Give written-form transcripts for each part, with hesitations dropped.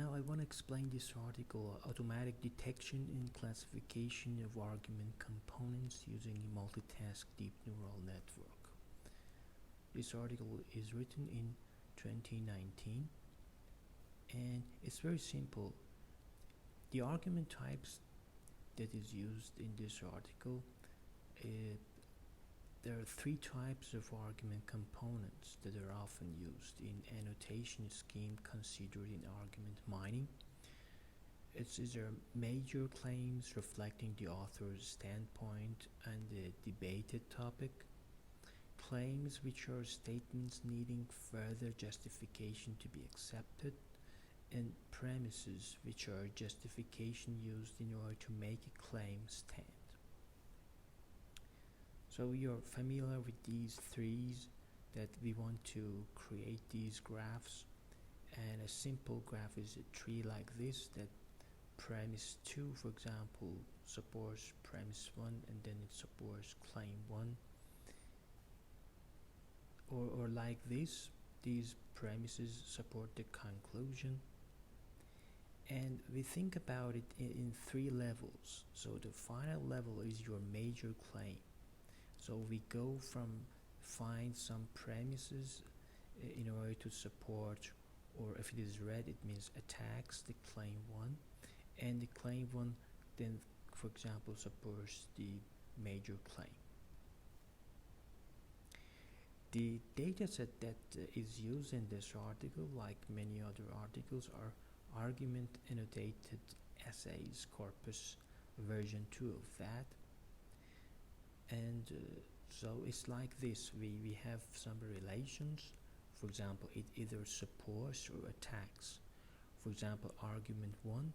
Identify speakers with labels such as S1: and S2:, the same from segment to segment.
S1: Now I want to explain this article, automatic detection and classification of argument components using a multitask deep neural network. This article is written in 2019 and it's very simple. The argument types that is used in this article, there are three types of argument components that are often used in annotation scheme considered in argument mining. It's either major claims reflecting the author's standpoint and the debated topic, claims which are statements needing further justification to be accepted, and premises which are justification used in order to make a claim stand. So you're familiar with these threes, that we want to create these graphs, and a simple graph is a tree like this, that premise 2 for example supports premise 1 and then it supports claim 1, or like this, these premises support the conclusion. And we think about it in three levels. So the final level is your major claim. So we go from find some premises in order to support, or if it is red it means attacks the claim 1, and the claim 1 then for example supports the major claim. The dataset that is used in this article, like many other articles, are argument annotated essays corpus version 2 of that. And so it's like this, we have some relations. For example, it either supports or attacks. For example, argument 1,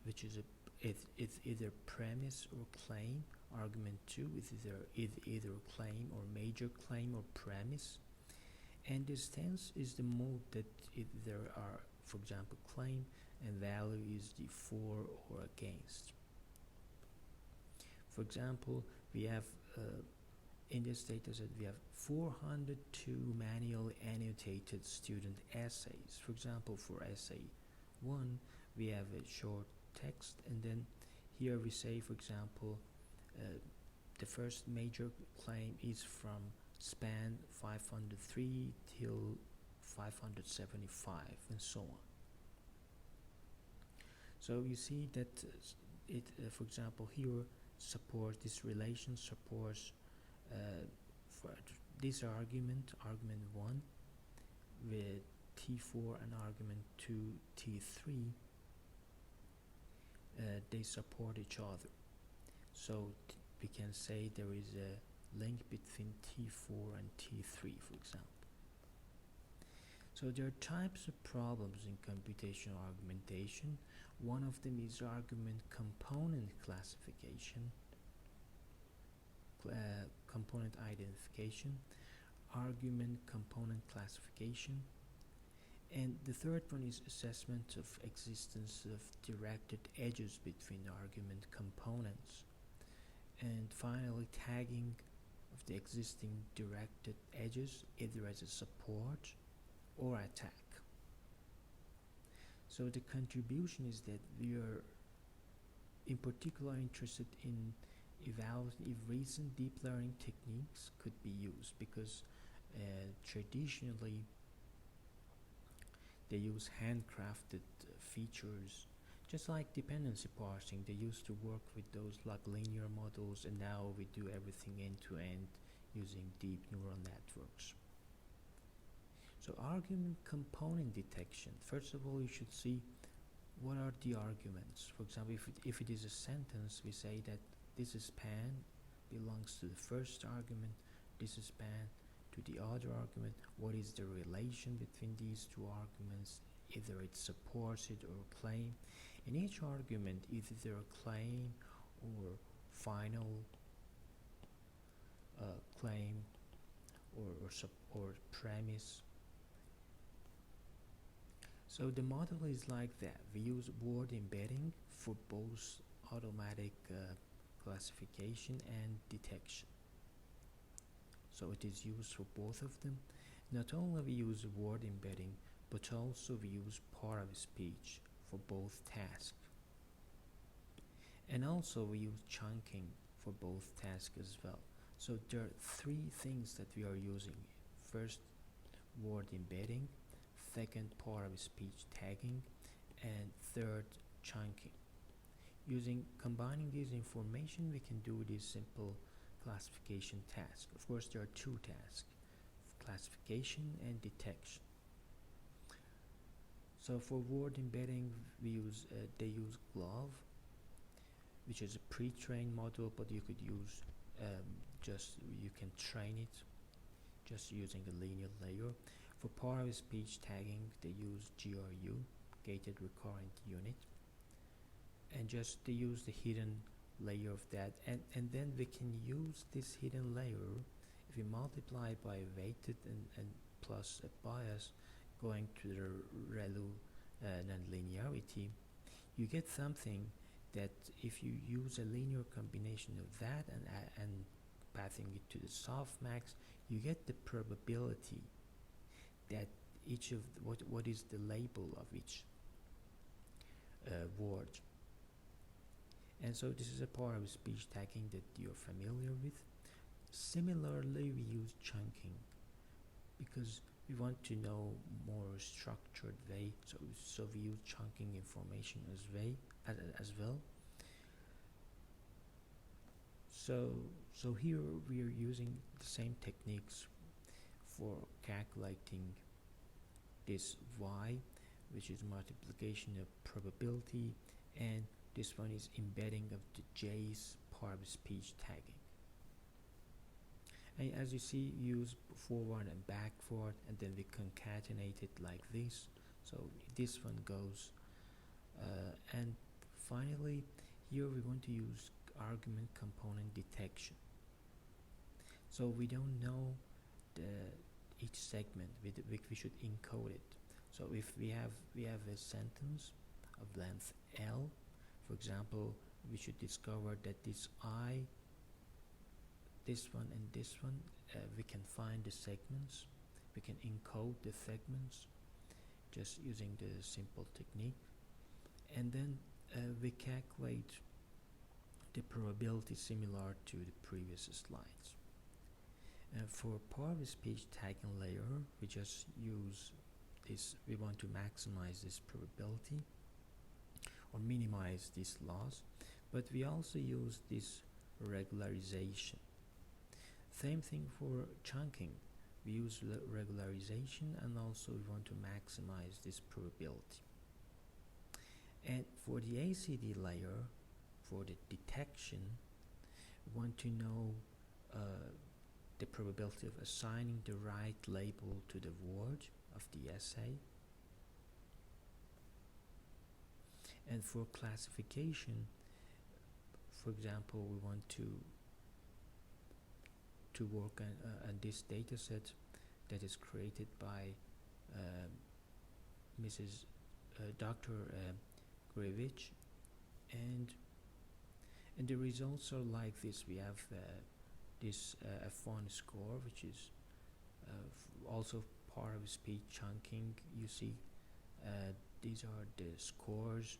S1: which is it's either premise or claim. Argument 2 is either claim or major claim or premise. And the stance is the mode that there are, for example, claim, and value is the for or against. For example, we have in this dataset we have 402 manually annotated student essays. For example, for essay 1 we have a short text, and then here we say, for example, the first major claim is from span 503 till 575 and so on. So you see that it for example here support, this relation supports for this argument 1 with T4 and argument 2 T3, they support each other. So we can say there is a link between T4 and T3, for example. So there are types of problems in computational argumentation. One of them is argument component classification, component identification, argument component classification, and the third one is assessment of existence of directed edges between argument components, and finally tagging of the existing directed edges either as a support or attack. So the contribution is that we are in particular interested in evaluating if recent deep learning techniques could be used, because traditionally they use handcrafted features, just like dependency parsing. They used to work with those like linear models, and now we do everything end to end using deep neural networks. So argument component detection. First of all, you should see what are the arguments. For example, if it is a sentence, we say that this span belongs to the first argument, this span to the other argument. What is the relation between these two arguments? Either it supports it or claim. In each argument, either a claim or final claim or premise. So the model is like that. We use word embedding for both automatic classification and detection. So it is used for both of them. Not only we use word embedding, but also we use part of speech for both tasks. And also we use chunking for both tasks as well. So there are three things that we are using. First, word embedding, second, part of speech tagging, and third, chunking. Combining this information, we can do this simple classification task. Of course, there are two tasks, classification and detection. So for word embedding, they use glove, which is a pre-trained model, but you could use you can train it just using a linear layer. For part of speech tagging, they use GRU, gated recurrent unit, and they use the hidden layer of that, and then we can use this hidden layer if we multiply by weighted and plus a bias going to the ReLU nonlinearity, you get something that if you use a linear combination of that and passing it to the softmax, you get the probability that each of what is the label of each word. And so this is a part of speech tagging that you're familiar with. Similarly, we use chunking because we want to know more structured way, so we use chunking information as well. So here we are using the same techniques for calculating this y, which is multiplication of probability, and this one is embedding of the j's part of speech tagging. And as you see, use forward and backward, and then we concatenate it like this. So this one goes, and finally, here we're going to use argument component detection. So we don't know each segment, we should encode it. So if we have a sentence of length L, for example, we should discover that this I, this one and this one, we can find the segments, we can encode the segments just using the simple technique, and then we calculate the probability similar to the previous slides. For part of speech tagging layer, we just use this, we want to maximize this probability or minimize this loss, but we also use this regularization. Same thing for chunking, we use regularization, and also we want to maximize this probability. And for the ACD layer, for the detection, we want to know the probability of assigning the right label to the word of the essay. And for classification, for example, we want to work on this data set that is created by Dr. Grevich, and the results are like this. We have this F1 score, which is also part of speech chunking. You see these are the scores